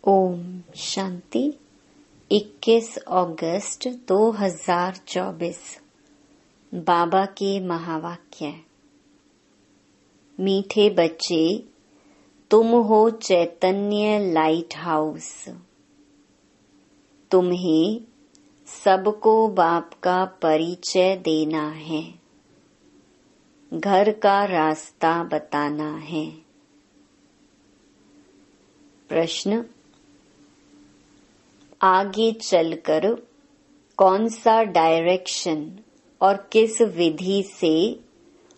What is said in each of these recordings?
ओम शांति। 21 अगस्त 2024 बाबा के महावाक्य। मीठे बच्चे, तुम हो चैतन्य लाइट हाउस। तुम्हें सबको बाप का परिचय देना है, घर का रास्ता बताना है। प्रश्न: आगे चलकर कौन सा डायरेक्शन और किस विधि से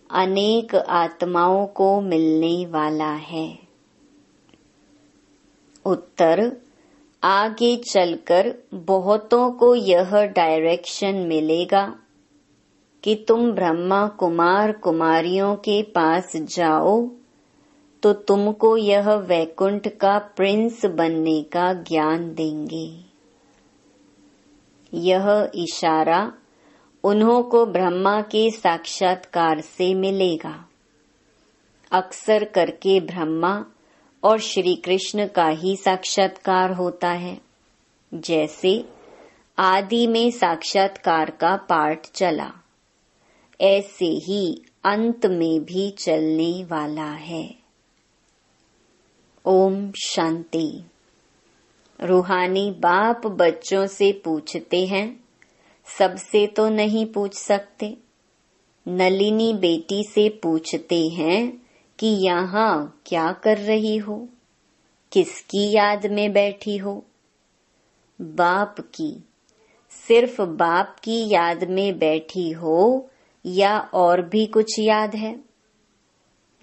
अनेक आत्माओं को मिलने वाला है? उत्तर: आगे चलकर बहुतों को यह डायरेक्शन मिलेगा कि तुम ब्रह्मा कुमार कुमारियों के पास जाओ तो तुमको यह वैकुंठ का प्रिंस बनने का ज्ञान देंगे। यह इशारा उन्हों को ब्रह्मा के साक्षात्कार से मिलेगा। अक्सर करके ब्रह्मा और श्री कृष्ण का ही साक्षात्कार होता है। जैसे आदि में साक्षात्कार का पाठ चला, ऐसे ही अंत में भी चलने वाला है। ओम शांति। रूहानी बाप बच्चों से पूछते हैं, सबसे तो नहीं पूछ सकते। नलिनी बेटी से पूछते हैं कि यहाँ क्या कर रही हो, किसकी याद में बैठी हो? बाप की, सिर्फ बाप की याद में बैठी हो या और भी कुछ याद है?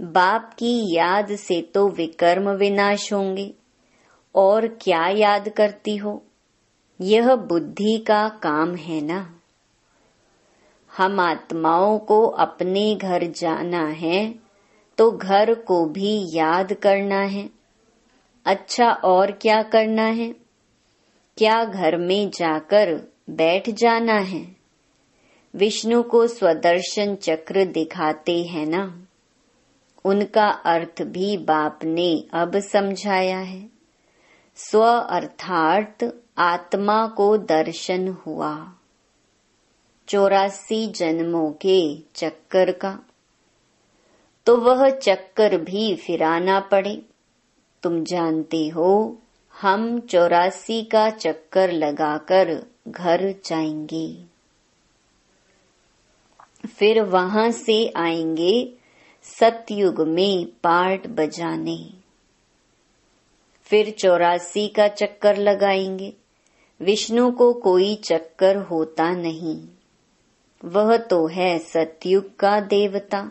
बाप की याद से तो विकर्म विनाश होंगे, और क्या याद करती हो? यह बुद्धि का काम है ना। हम आत्माओं को अपने घर जाना है तो घर को भी याद करना है। अच्छा, और क्या करना है? क्या घर में जाकर बैठ जाना है? विष्णु को स्वदर्शन चक्र दिखाते हैं ना, उनका अर्थ भी बाप ने अब समझाया है। स्व अर्थात आत्मा को दर्शन हुआ 84 जन्मों के चक्कर का, तो वह चक्कर भी फिराना पड़े। तुम जानते हो, हम 84 का चक्कर लगाकर घर जाएंगे, फिर वहां से आएंगे सतयुग में पार्ट बजाने, फिर 84 का चक्कर लगाएंगे। विष्णु को कोई चक्कर होता नहीं, वह तो है सतयुग का देवता।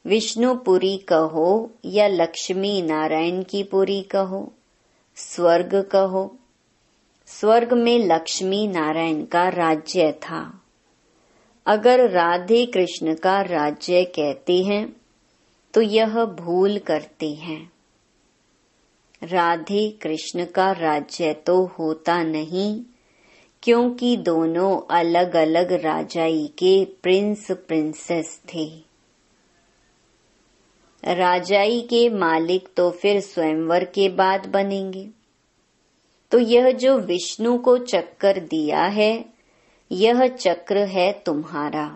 विष्णुपुरी कहो या लक्ष्मी नारायण की पुरी कहो, स्वर्ग कहो, स्वर्ग में लक्ष्मी नारायण का राज्य था। अगर राधे कृष्ण का राज्य कहते हैं तो यह भूल करते हैं। राधे कृष्ण का राज्य तो होता नहीं, क्योंकि दोनों अलग अलग राजाई के प्रिंस प्रिंसेस थे। राजाई के मालिक तो फिर स्वयंवर के बाद बनेंगे। तो यह जो विष्णु को चक्कर दिया है, यह चक्र है तुम्हारा।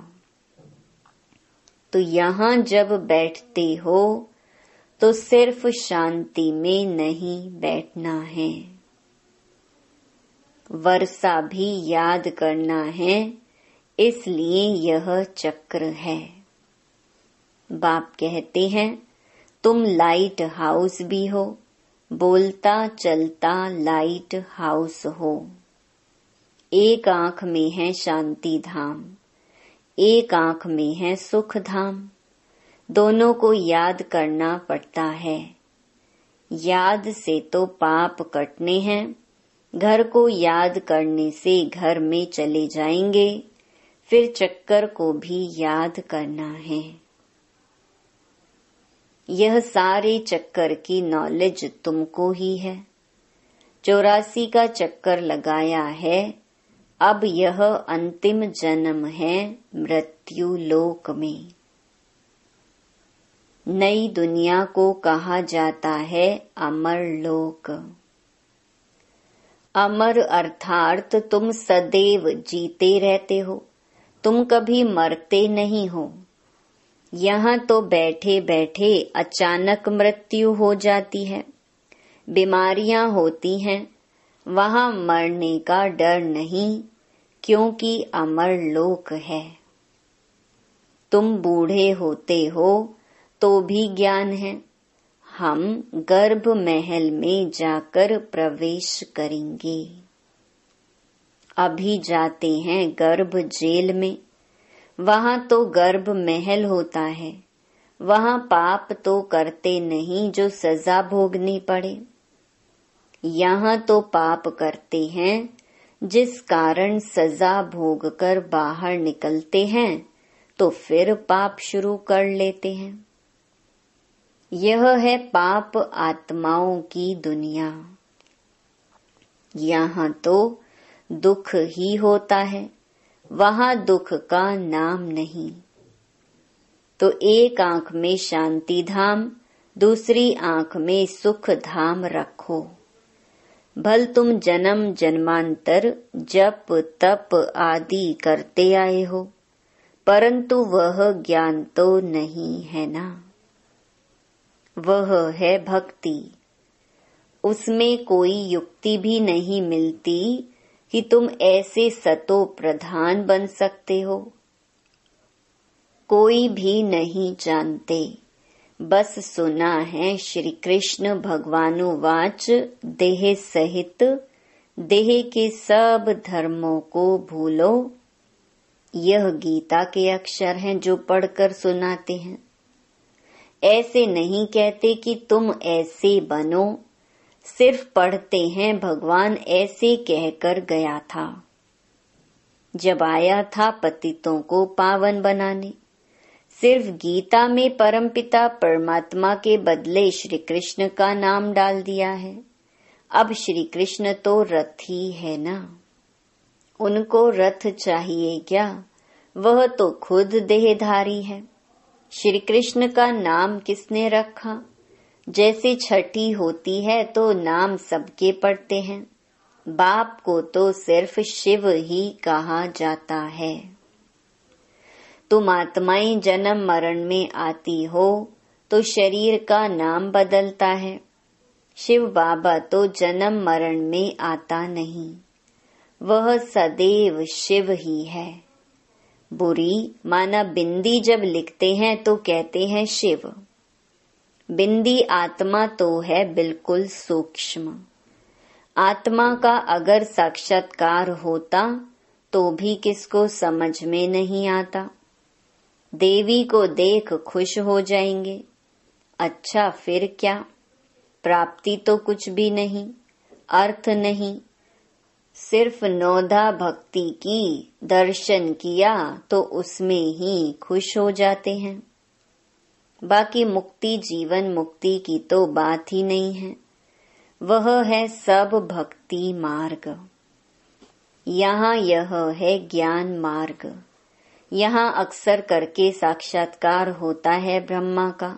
तो यहाँ जब बैठते हो तो सिर्फ शांति में नहीं बैठना है, वर्षा भी याद करना है, इसलिए यह चक्र है। बाप कहते हैं, तुम लाइट हाउस भी हो, बोलता चलता लाइट हाउस हो। एक आंख में है शांति धाम, एक आंख में है सुख धाम। दोनों को याद करना पड़ता है। याद से तो पाप कटने हैं, घर को याद करने से घर में चले जाएंगे, फिर चक्कर को भी याद करना है। यह सारे चक्कर की नॉलेज तुमको ही है। 84 का चक्कर लगाया है, अब यह अंतिम जन्म है मृत्यु लोक में। नई दुनिया को कहा जाता है अमर लोक। अमर अर्थात तुम सदैव जीते रहते हो, तुम कभी मरते नहीं हो। यहाँ तो बैठे बैठे अचानक मृत्यु हो जाती है, बीमारियां होती हैं, वहाँ मरने का डर नहीं, क्योंकि अमर लोक है। तुम बूढ़े होते हो तो भी ज्ञान है, हम गर्भ महल में जाकर प्रवेश करेंगे। अभी जाते हैं गर्भ जेल में, वहाँ तो गर्भ महल होता है, वहाँ पाप तो करते नहीं जो सजा भोगनी पड़े। यहाँ तो पाप करते हैं जिस कारण सजा भोग कर बाहर निकलते हैं तो फिर पाप शुरू कर लेते हैं। यह है पाप आत्माओं की दुनिया। यहाँ तो दुख ही होता है, वहाँ दुख का नाम नहीं। तो एक आंख में शांति धाम, दूसरी आंख में सुख धाम रखो। भल तुम जन्म जन्मांतर जप तप आदि करते आए हो, परंतु वह ज्ञान तो नहीं है ना। वह है भक्ति, उसमें कोई युक्ति भी नहीं मिलती कि तुम ऐसे सतो प्रधान बन सकते हो। कोई भी नहीं जानते, बस सुना है श्री कृष्ण भगवानुवाच देह सहित देह के सब धर्मों को भूलो। यह गीता के अक्षर हैं जो पढ़कर सुनाते हैं। ऐसे नहीं कहते कि तुम ऐसे बनो, सिर्फ पढ़ते हैं भगवान ऐसे कहकर गया था। जब आया था पतितों को पावन बनाने, सिर्फ गीता में परमपिता परमात्मा के बदले श्री कृष्ण का नाम डाल दिया है। अब श्री कृष्ण तो रथ ही है ना, उनको रथ चाहिए क्या, वह तो खुद देहधारी है। श्री कृष्ण का नाम किसने रखा? जैसे छठी होती है तो नाम सबके पड़ते हैं, बाप को तो सिर्फ शिव ही कहा जाता है। तुम आत्माएं जन्म मरण में आती हो तो शरीर का नाम बदलता है। शिव बाबा तो जन्म मरण में आता नहीं, वह सदैव शिव ही है। बुरी माना बिंदी जब लिखते हैं तो कहते हैं शिव। बिंदी आत्मा तो है बिल्कुल सूक्ष्म। आत्मा का अगर साक्षात्कार होता तो भी किसको समझ में नहीं आता। देवी को देख खुश हो जाएंगे, अच्छा फिर क्या, प्राप्ति तो कुछ भी नहीं, अर्थ नहीं, सिर्फ नौधा भक्ति की, दर्शन किया तो उसमें ही खुश हो जाते हैं। बाकी मुक्ति जीवन मुक्ति की तो बात ही नहीं है, वह है सब भक्ति मार्ग। यहाँ यह है ज्ञान मार्ग। यहाँ अक्सर करके साक्षात्कार होता है ब्रह्मा का,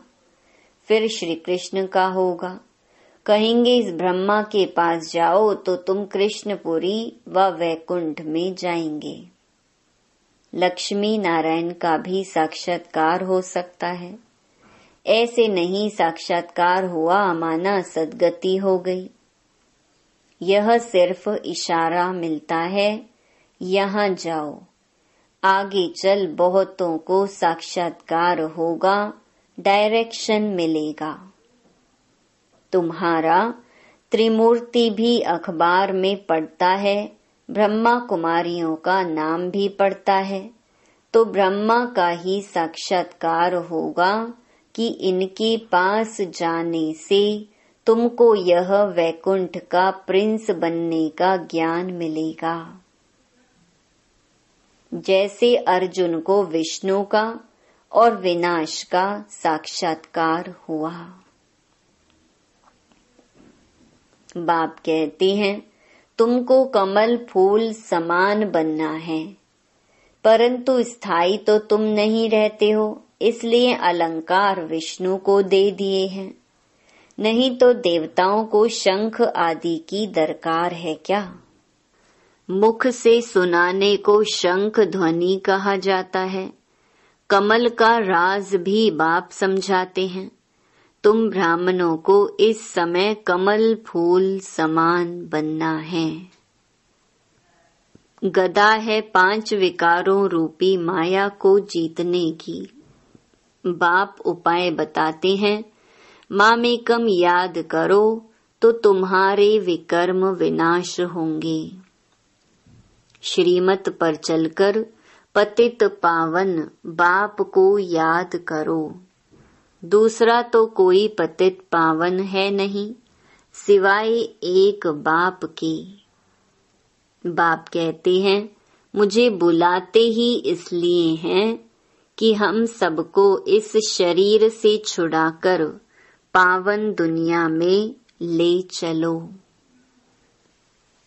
फिर श्री कृष्ण का होगा। कहेंगे इस ब्रह्मा के पास जाओ तो तुम कृष्णपुरी व वैकुंठ में जाएंगे। लक्ष्मी नारायण का भी साक्षात्कार हो सकता है। ऐसे नहीं साक्षात्कार हुआ माना सद्गति हो गई। यह सिर्फ इशारा मिलता है, यहाँ जाओ, आगे चल बहुतों को साक्षात्कार होगा, डायरेक्शन मिलेगा। तुम्हारा त्रिमूर्ति भी अखबार में पढ़ता है, ब्रह्मा कुमारियों का नाम भी पढ़ता है, तो ब्रह्मा का ही साक्षात्कार होगा कि इनके पास जाने से तुमको यह वैकुंठ का प्रिंस बनने का ज्ञान मिलेगा। जैसे अर्जुन को विष्णु का और विनाश का साक्षात्कार हुआ। बाप कहते हैं तुमको कमल फूल समान बनना है, परंतु स्थायी तो तुम नहीं रहते हो, इसलिए अलंकार विष्णु को दे दिए हैं। नहीं तो देवताओं को शंख आदि की दरकार है क्या? मुख से सुनाने को शंख ध्वनि कहा जाता है। कमल का राज भी बाप समझाते हैं। तुम ब्राह्मणों को इस समय कमल फूल समान बनना है। गदा है 5 विकारों रूपी माया को जीतने की। बाप उपाय बताते हैं, मामेकम याद करो तो तुम्हारे विकर्म विनाश होंगे। श्रीमत पर चलकर पतित पावन बाप को याद करो। दूसरा तो कोई पतित पावन है नहीं सिवाय एक बाप के। बाप कहते हैं, मुझे बुलाते ही इसलिए हैं कि हम सबको इस शरीर से छुड़ाकर पावन दुनिया में ले चलो।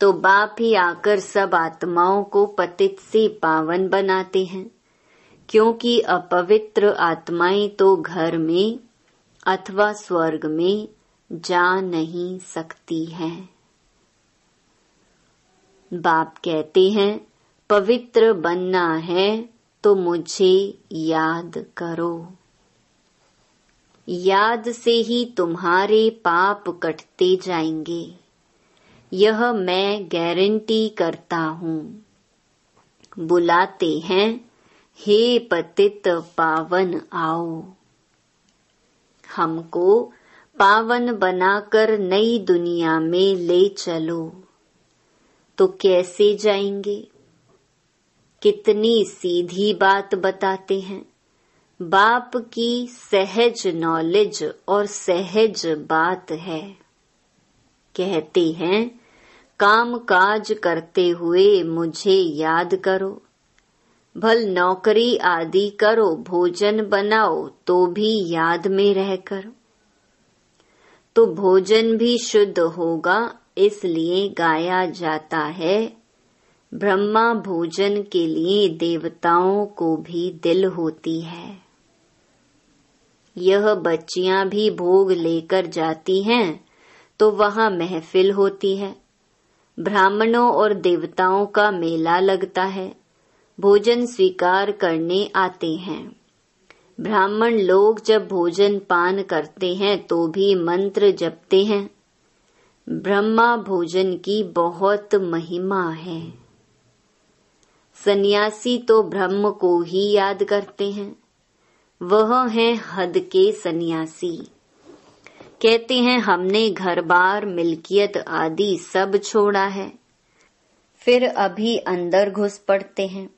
तो बाप ही आकर सब आत्माओं को पतित से पावन बनाते हैं, क्योंकि अपवित्र आत्माएं तो घर में अथवा स्वर्ग में जा नहीं सकती हैं। बाप कहते हैं, पवित्र बनना है तो मुझे याद करो। याद से ही तुम्हारे पाप कटते जाएंगे, यह मैं गारंटी करता हूँ। बुलाते हैं, हे पतित पावन आओ। हमको पावन बनाकर नई दुनिया में ले चलो। तो कैसे जाएंगे? कितनी सीधी बात बताते हैं। बाप की सहज नॉलेज और सहज बात है। कहते हैं, काम काज करते हुए मुझे याद करो। भल नौकरी आदि करो, भोजन बनाओ तो भी याद में रहकर। तो भोजन भी शुद्ध होगा, इसलिए गाया जाता है, ब्रह्मा भोजन के लिए देवताओं को भी दिल होती है। यह बच्चियां भी भोग लेकर जाती हैं तो वहां महफिल होती है। ब्राह्मणों और देवताओं का मेला लगता है। भोजन स्वीकार करने आते हैं। ब्राह्मण लोग जब भोजन पान करते हैं तो भी मंत्र जपते हैं। ब्रह्मा भोजन की बहुत महिमा है। सन्यासी तो ब्रह्म को ही याद करते हैं। वह हैं हद के सन्यासी। कहते हैं, हमने घर बार मिल्कियत आदि सब छोड़ा है। फिर अभी अंदर घुस पड़ते हैं।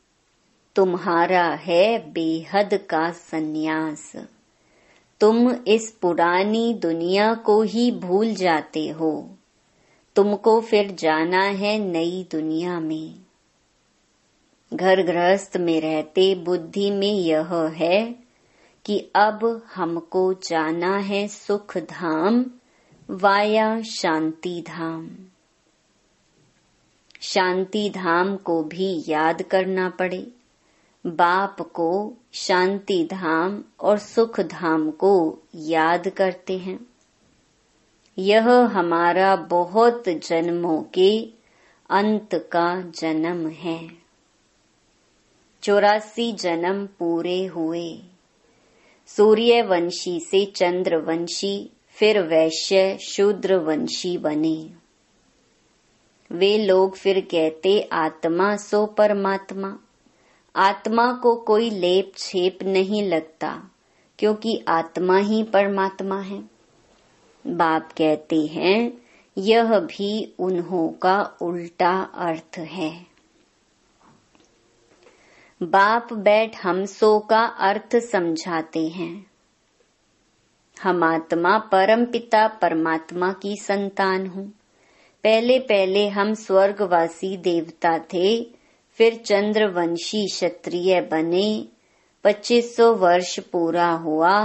तुम्हारा है बेहद का सन्यास। तुम इस पुरानी दुनिया को ही भूल जाते हो। तुमको फिर जाना है नई दुनिया में। घर गृहस्थ में रहते बुद्धि में यह है कि अब हमको जाना है सुख धाम वाया शांति धाम। शांति धाम को भी याद करना पड़े। बाप को शांति धाम और सुख धाम को याद करते हैं। यह हमारा बहुत जन्मों के अंत का जन्म है। 84 जन्म पूरे हुए। सूर्यवंशी से चंद्रवंशी, फिर वैश्य शूद्रवंशी बने। वे लोग फिर कहते, आत्मा सो परमात्मा। आत्मा को कोई लेप छेप नहीं लगता, क्योंकि आत्मा ही परमात्मा है। बाप कहते हैं, यह भी उन्हों का उल्टा अर्थ है। बाप बैठ हमसो का अर्थ समझाते हैं। हम आत्मा परम पिता परमात्मा की संतान हूँ। पहले पहले हम स्वर्गवासी देवता थे, फिर चंद्रवंशी क्षत्रिय बने। 2500 वर्ष पूरा हुआ,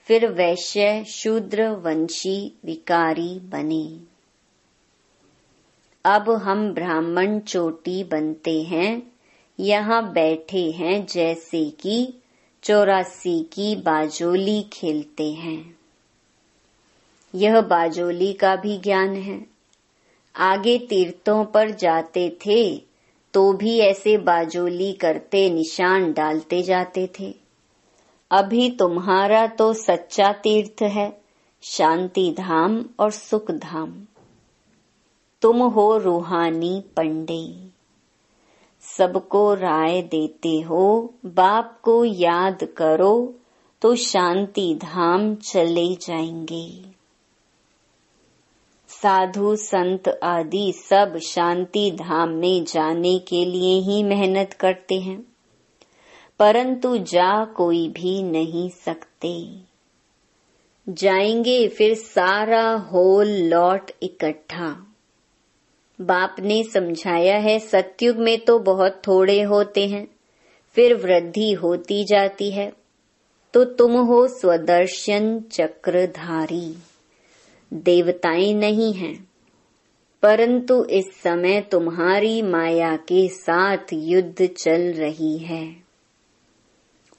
फिर वैश्य शूद्र वंशी विकारी बने। अब हम ब्राह्मण चोटी बनते हैं। यहाँ बैठे हैं जैसे कि 84 की बाजोली खेलते हैं। यह बाजोली का भी ज्ञान है। आगे तीर्थों पर जाते थे तो भी ऐसे बाजोली करते निशान डालते जाते थे। अभी तुम्हारा तो सच्चा तीर्थ है, शांति धाम और सुख धाम। तुम हो रूहानी पंडे, सबको राय देते हो, बाप को याद करो तो शांति धाम चले जाएंगे। साधु संत आदि सब शांति धाम में जाने के लिए ही मेहनत करते हैं, परंतु जा कोई भी नहीं सकते। जाएंगे फिर सारा होल लॉट इकट्ठा। बाप ने समझाया है, सतयुग में तो बहुत थोड़े होते हैं, फिर वृद्धि होती जाती है। तो तुम हो स्वदर्शन चक्रधारी, देवताएं नहीं हैं, परंतु इस समय तुम्हारी माया के साथ युद्ध चल रही है।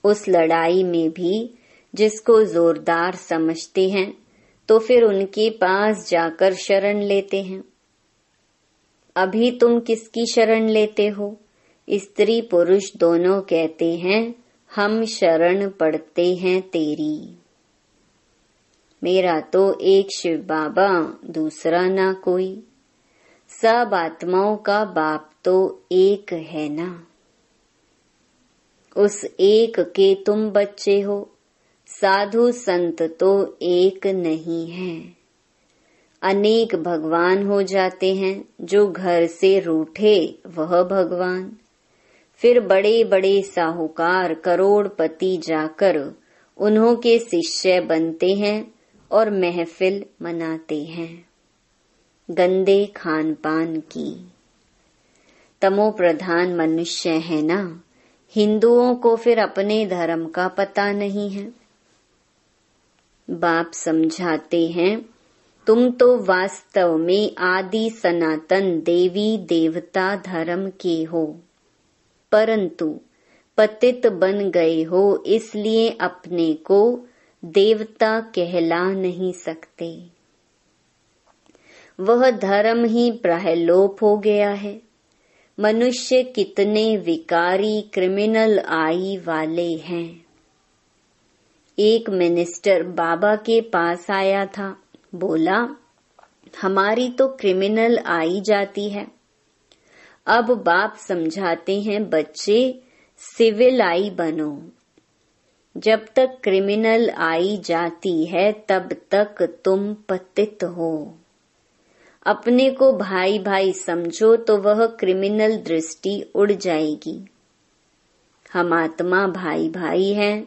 उस लड़ाई में भी जिसको जोरदार समझते हैं तो फिर उनके पास जाकर शरण लेते हैं। अभी तुम किसकी शरण लेते हो? स्त्री पुरुष दोनों कहते हैं, हम शरण पड़ते हैं तेरी। मेरा तो एक शिव बाबा, दूसरा ना कोई। सब आत्माओं का बाप तो एक है ना। उस एक के तुम बच्चे हो। साधु संत तो एक नहीं है, अनेक भगवान हो जाते हैं। जो घर से रूठे वह भगवान। फिर बड़े बड़े साहूकार करोड़पति जाकर उन्हों के शिष्य बनते हैं और महफिल मनाते हैं गंदे खान पान की। तमो प्रधान मनुष्य है ना। हिंदुओं को फिर अपने धर्म का पता नहीं है। बाप समझाते हैं, तुम तो वास्तव में आदि सनातन देवी देवता धर्म के हो, परंतु पतित बन गए हो, इसलिए अपने को देवता कहला नहीं सकते। वह धर्म ही प्रायलोप हो गया है। मनुष्य कितने विकारी क्रिमिनल आई वाले हैं। एक मिनिस्टर बाबा के पास आया था, बोला, हमारी तो क्रिमिनल आई जाती है। अब बाप समझाते हैं, बच्चे सिविल आई बनो। जब तक क्रिमिनल आई जाती है तब तक तुम पतित हो। अपने को भाई भाई समझो तो वह क्रिमिनल दृष्टि उड़ जाएगी। हम आत्मा भाई भाई हैं,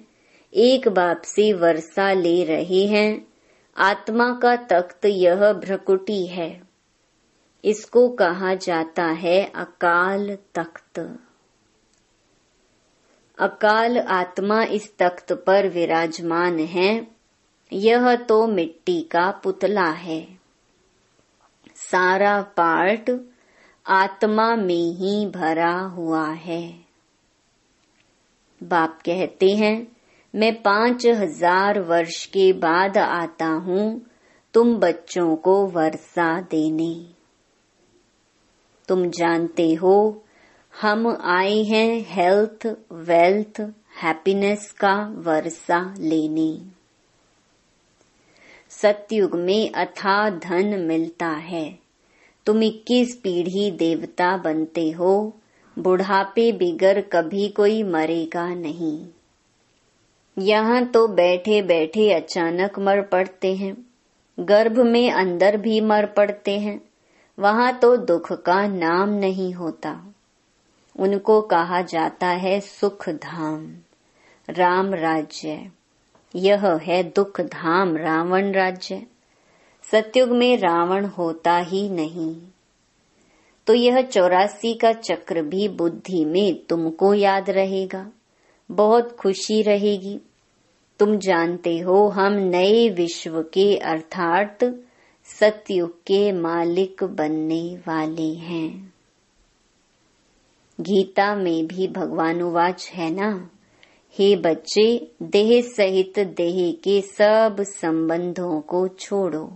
एक बाप से वर्षा ले रहे हैं। आत्मा का तख्त यह भ्रकुटी है। इसको कहा जाता है अकाल तख्त। अकाल आत्मा इस तख्त पर विराजमान है। यह तो मिट्टी का पुतला है। सारा पार्ट आत्मा में ही भरा हुआ है। बाप कहते हैं, मैं 5000 वर्ष के बाद आता हूँ तुम बच्चों को वर्षा देने। तुम जानते हो हम आए हैं हेल्थ, वेल्थ, हैप्पीनेस का वर्षा लेने। सतयुग में अथाह धन मिलता है। तुम 21 पीढ़ी देवता बनते हो। बुढ़ापे बिगर कभी कोई मरेगा नहीं। यहाँ तो बैठे बैठे अचानक मर पड़ते हैं, गर्भ में अंदर भी मर पड़ते हैं। वहाँ तो दुख का नाम नहीं होता। उनको कहा जाता है सुख धाम, राम राज्य। यह है दुख धाम, रावण राज्य। सतयुग में रावण होता ही नहीं। तो यह 84 का चक्र भी बुद्धि में तुमको याद रहेगा, बहुत खुशी रहेगी। तुम जानते हो हम नए विश्व के अर्थात सतयुग के मालिक बनने वाले हैं। गीता में भी भगवान उवाच है ना, हे बच्चे, देह सहित देह के सब संबंधों को छोड़ो।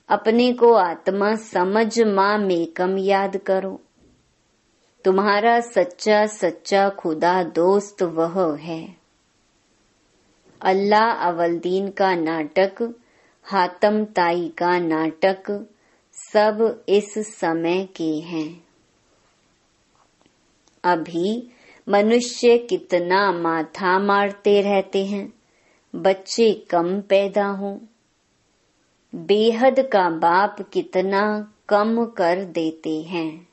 अपने को आत्मा समझ मां एकम याद करो। तुम्हारा सच्चा सच्चा खुदा दोस्त वह है। अल्लाह अवलदीन का नाटक, हातम ताई का नाटक सब इस समय के हैं। अभी मनुष्य कितना माथा मारते रहते हैं, बच्चे कम पैदा हों। बेहद का बाप कितना कम कर देते हैं।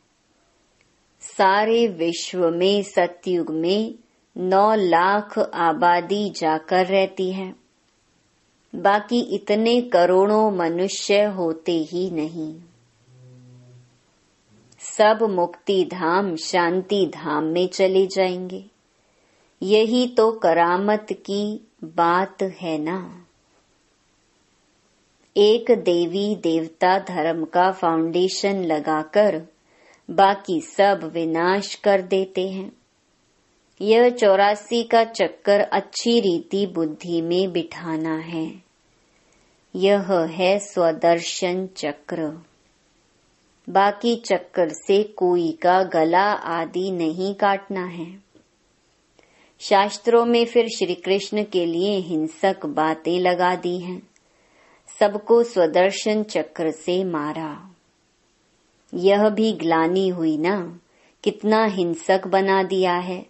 सारे विश्व में सतयुग में 9 लाख आबादी जाकर रहती है, बाकी इतने करोड़ों मनुष्य होते ही नहीं। सब मुक्ति धाम शांति धाम में चले जाएंगे। यही तो करामत की बात है ना। एक देवी देवता धर्म का फाउंडेशन लगाकर बाकी सब विनाश कर देते हैं। यह 84 का चक्कर अच्छी रीति बुद्धि में बिठाना है। यह है स्वदर्शन चक्र। बाकी चक्कर से कोई का गला आदि नहीं काटना है। शास्त्रों में फिर श्री कृष्ण के लिए हिंसक बातें लगा दी हैं। सबको स्वदर्शन चक्र से मारा। यह भी ग्लानि हुई ना, कितना हिंसक बना दिया है।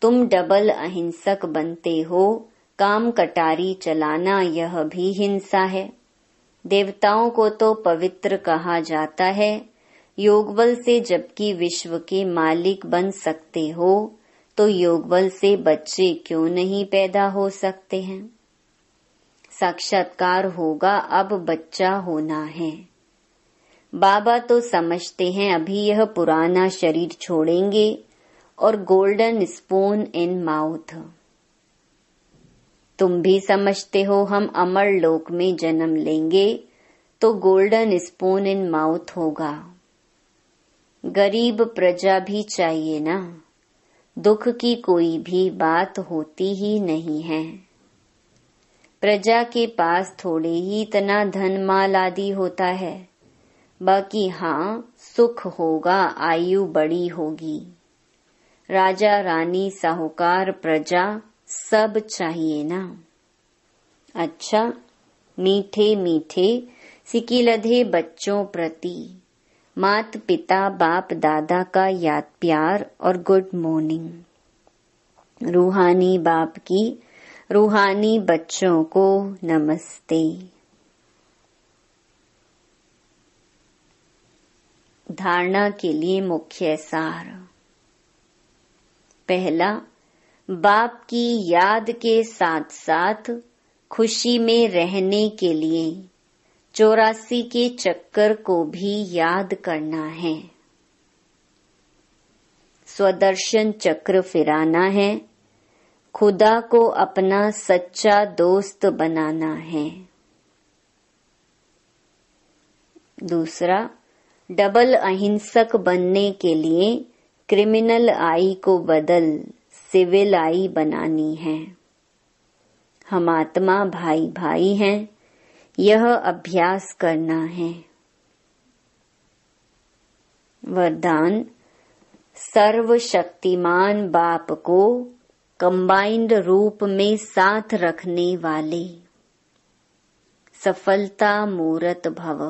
तुम डबल अहिंसक बनते हो। काम कटारी चलाना यह भी हिंसा है। देवताओं को तो पवित्र कहा जाता है। योगबल से जबकि विश्व के मालिक बन सकते हो, तो योगबल से बच्चे क्यों नहीं पैदा हो सकते हैं। साक्षात्कार होगा, अब बच्चा होना है। बाबा तो समझते हैं अभी यह पुराना शरीर छोड़ेंगे और गोल्डन स्पून इन माउथ। तुम भी समझते हो हम अमर लोक में जन्म लेंगे तो गोल्डन स्पून इन माउथ होगा। गरीब प्रजा भी चाहिए ना। दुख की कोई भी बात होती ही नहीं है। प्रजा के पास थोड़े ही इतना धन माल आदि होता है। बाकी हाँ, सुख होगा, आयु बड़ी होगी। राजा रानी साहूकार प्रजा सब चाहिए ना। अच्छा, मीठे मीठे सिकिलधे बच्चों प्रति मात पिता बाप दादा का याद प्यार और गुड मॉर्निंग। रूहानी बाप की रूहानी बच्चों को नमस्ते। धारणा के लिए मुख्य सार। पहला, बाप की याद के साथ साथ खुशी में रहने के लिए 84 के चक्कर को भी याद करना है। स्वदर्शन चक्र फिराना है। खुदा को अपना सच्चा दोस्त बनाना है। दूसरा, डबल अहिंसक बनने के लिए क्रिमिनल आई को बदल सिविल आई बनानी है। हम आत्मा भाई भाई हैं, यह अभ्यास करना है। वरदान, सर्वशक्तिमान बाप को कंबाइंड रूप में साथ रखने वाले सफलता मूर्त भव।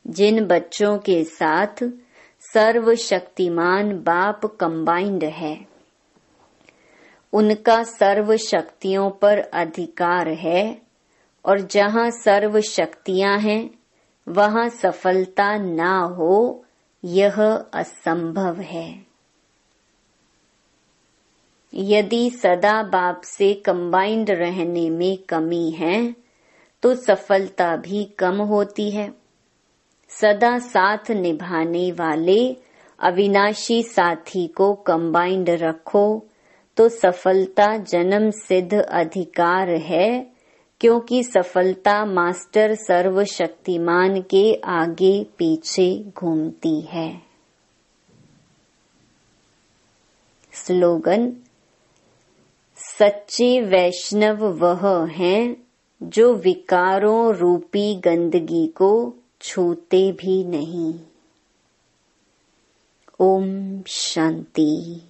जिन बच्चों के साथ सर्वशक्तिमान बाप कंबाइंड है, उनका सर्व शक्तियों पर अधिकार है, और जहाँ सर्व शक्तियां हैं वहाँ सफलता ना हो, यह असंभव है। यदि सदा बाप से कंबाइंड रहने में कमी है तो सफलता भी कम होती है। सदा साथ निभाने वाले अविनाशी साथी को कंबाइंड रखो तो सफलता जन्म सिद्ध अधिकार है, क्योंकि सफलता मास्टर सर्वशक्तिमान के आगे पीछे घूमती है। स्लोगन: सच्चे वैष्णव वह हैं जो विकारों रूपी गंदगी को छूते भी नहीं। ओम शांति।